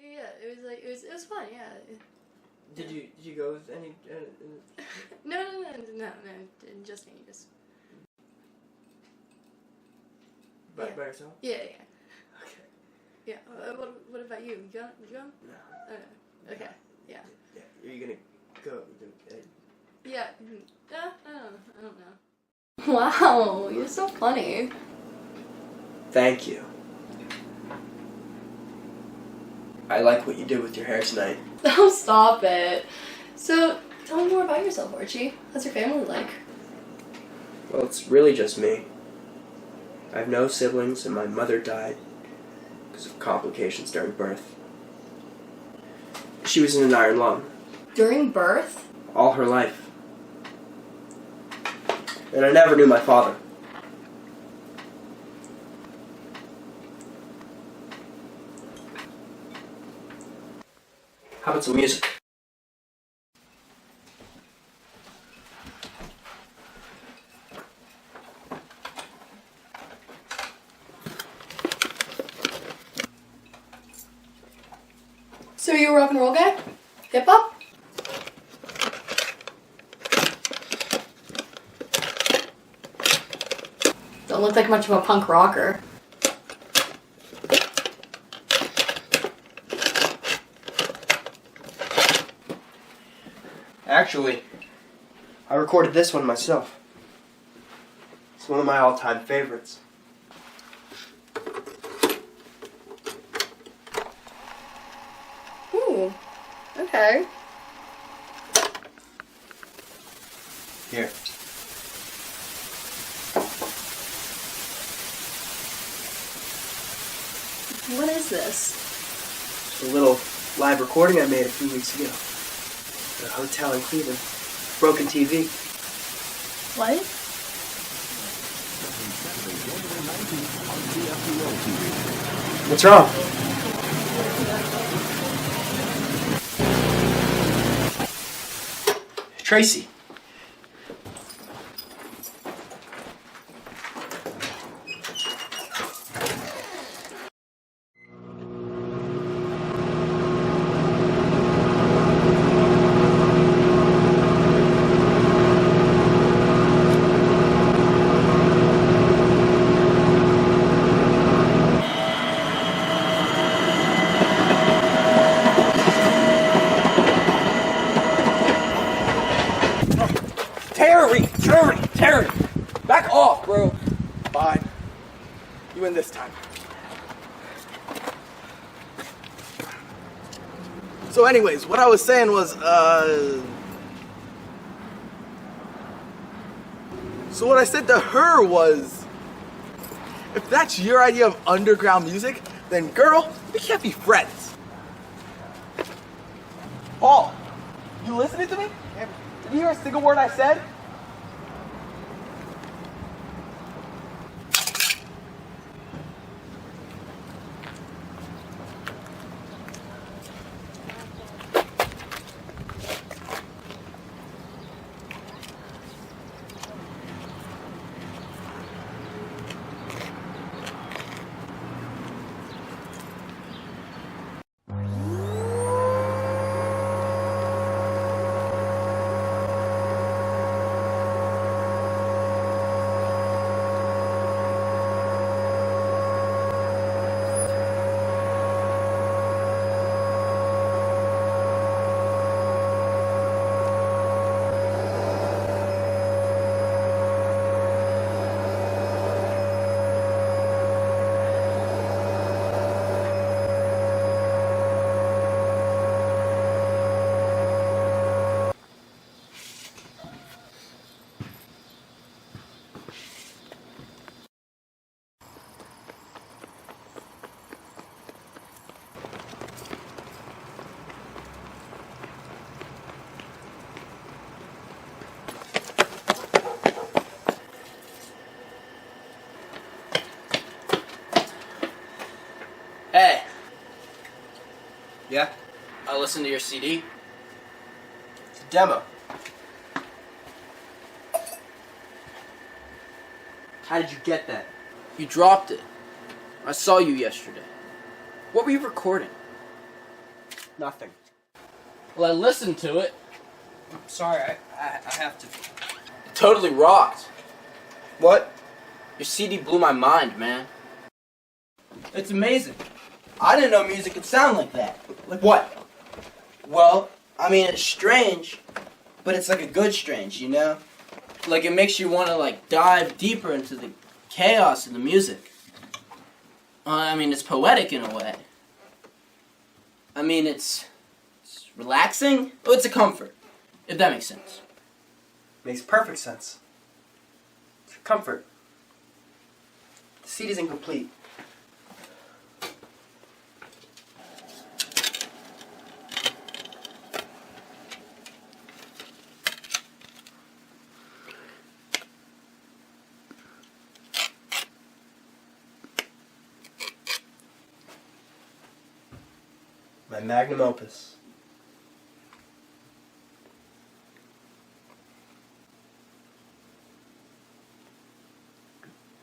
Yeah, it was fun. Yeah. Did you go with any? No, just me, just. By yourself? Yeah. Okay. Yeah. What about you? You going? No. Okay. Yeah. Yeah. Are you gonna go? Yeah. I don't know. Wow, you're so funny. Thank you. I like what you did with your hair tonight. Oh, stop it. So, tell me more about yourself, Archie. What's your family like? Well, it's really just me. I have no siblings, and my mother died because of complications during birth. She was in an iron lung. During birth? All her life. And I never knew my father. How about some music? So you a rock and roll guy? Hip hop? Don't look like much of a punk rocker. Actually, I recorded this one myself. It's one of my all-time favorites. Ooh, okay. Here. What is this? It's a little live recording I made a few weeks ago. At a hotel in Cleveland. Broken TV. What? What's wrong? Tracy. Terry! Back off, bro! Fine. You win this time. So anyways, what I was saying was, so what I said to her was, if that's your idea of underground music, then girl, we can't be friends. Paul, you listening to me? Did you hear a single word I said? Hey! Yeah? I listened to your CD. It's a demo. How did you get that? You dropped it. I saw you yesterday. What were you recording? Nothing. Well, I listened to it. Sorry, I have to. Totally rocked. What? Your CD blew my mind, man. It's amazing. I didn't know music could sound like that. Like what? Well, I mean, it's strange, but it's like a good strange, you know? Like, it makes you want to, like, dive deeper into the chaos of the music. I mean, it's poetic in a way. I mean, it's relaxing. Oh, it's a comfort, if that makes sense. Makes perfect sense. It's comfort. The seed is incomplete. My magnum opus.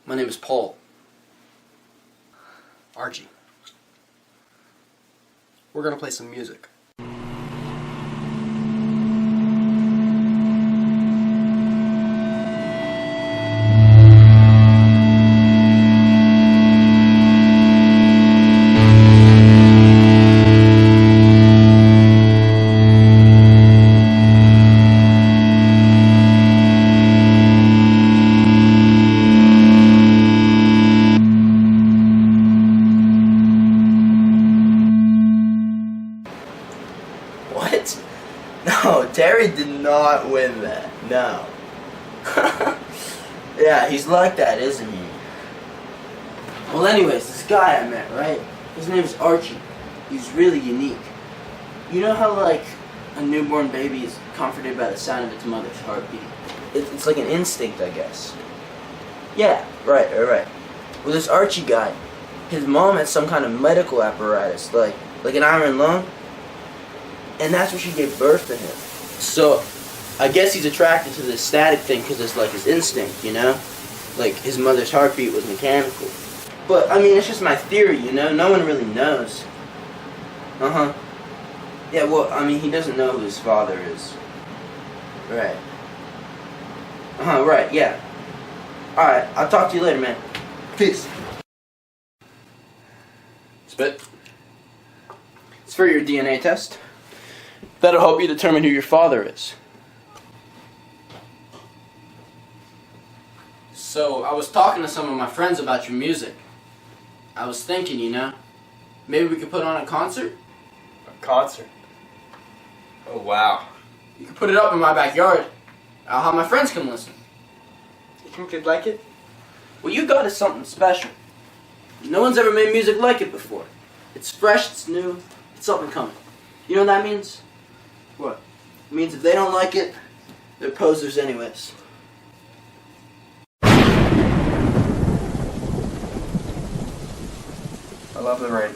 My name is Paul. Archie. We're gonna play some music. What? No, Terry did not win that. No. Yeah, he's like that, isn't he? Well, anyways, this guy I met, right? His name's Archie. He's really unique. You know how, like, a newborn baby is comforted by the sound of its mother's heartbeat? It's like an instinct, I guess. Yeah, right. Well, this Archie guy, his mom had some kind of medical apparatus, like an iron lung. And that's when she gave birth to him. So, I guess he's attracted to this static thing because it's like his instinct, you know? Like, his mother's heartbeat was mechanical. But, I mean, it's just my theory, you know? No one really knows. Uh-huh. Yeah, well, I mean, he doesn't know who his father is. Right. Uh-huh, right, yeah. Alright, I'll talk to you later, man. Peace. Spit. It's for your DNA test. That'll help you determine who your father is. So, I was talking to some of my friends about your music. I was thinking, you know, maybe we could put on a concert? A concert? Oh, wow. You could put it up in my backyard. I'll have my friends come listen. You think they'd like it? What you got is something special. No one's ever made music like it before. It's fresh, it's new, it's up and coming. You know what that means? What? It means if they don't like it, they're posers anyways. I love the rain.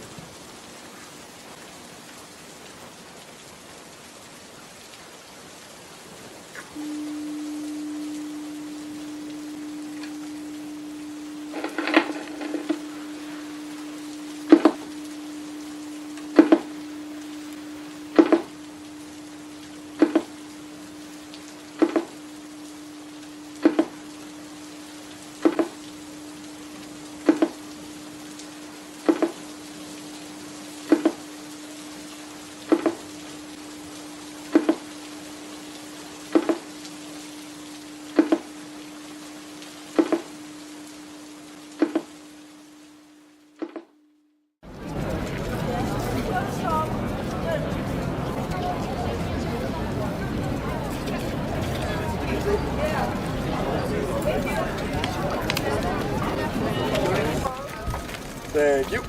Thank you.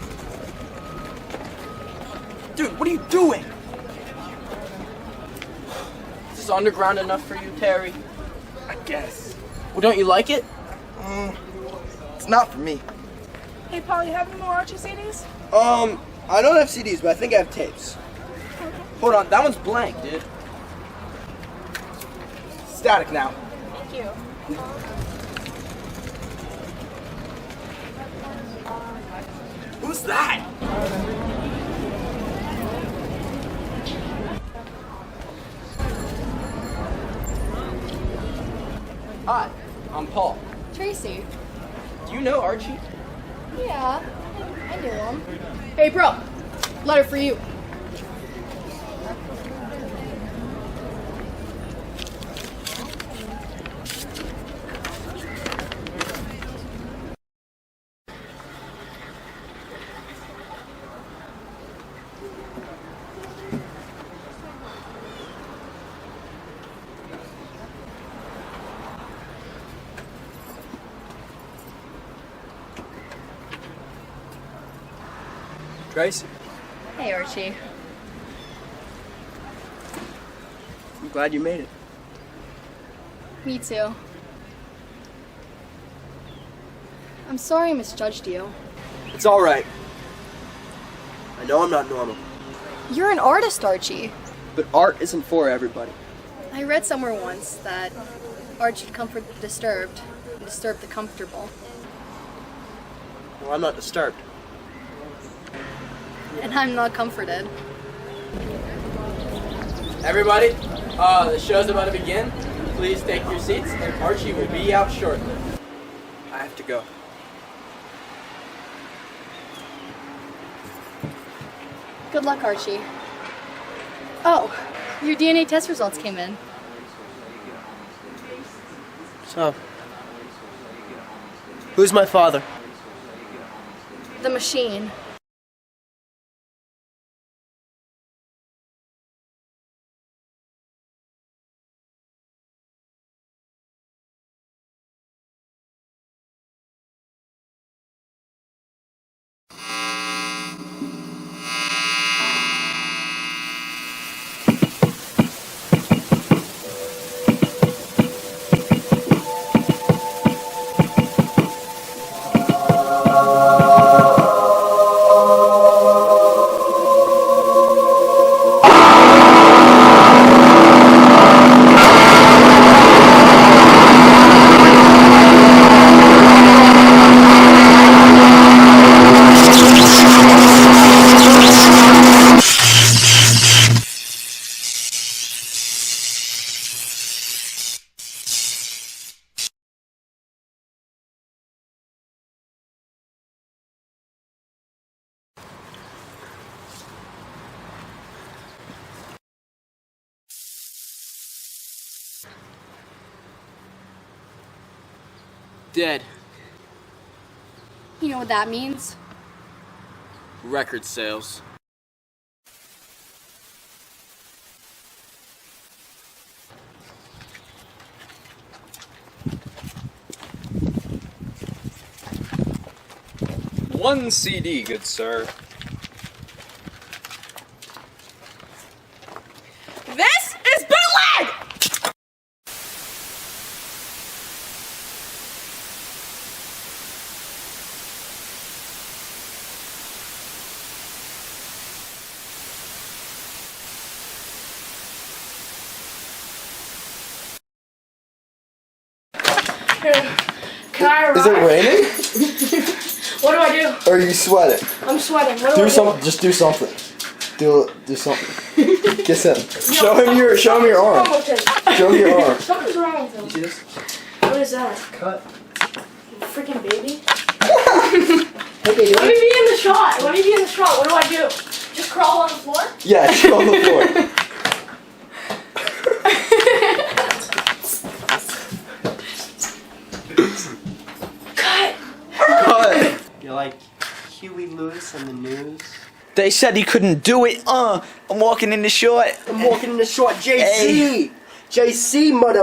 Dude, what are you doing? Is this underground enough for you, Terry? I guess. Well, don't you like it? It's not for me. Hey, Paul, you have any more Archie CDs? I don't have CDs, but I think I have tapes. Hold on, that one's blank, dude. Static now. Thank you. Who's that? Tracy. Do you know Archie? Yeah, I knew him. Hey, bro, letter for you. Tracy, Hey, Archie. I'm glad you made it. Me too. I'm sorry I misjudged you. It's all right. I know I'm not normal, You're an artist, Archie. but art isn't for everybody. I read somewhere once that art should comfort the disturbed and disturb the comfortable. Well, I'm not disturbed. And I'm not comforted. Everybody, the show's about to begin. Please take your seats, and Archie will be out shortly. I have to go. Good luck, Archie. Oh, your DNA test results came in. So, who's my father? The machine. Dead. You know what that means? Record sales. One CD, good sir. This is bootleg! Can I arrive? Is it raining? What do I do? Or are you sweating? I'm sweating. What do I do? Just do something. Do something. Kiss him. Show him your arm. What's wrong with him? Show him your arm. Something's wrong with him. See this? What is that? Cut. Freaking baby. Hey, baby. Let me be in the shot. Let me be in the shot. What do I do? Just crawl on the floor? Yeah, show on the floor. Cut. Cut. You're like Huey Lewis on the news. They said he couldn't do it. I'm walking in the short. I'm walking in the short JC. JC, mother.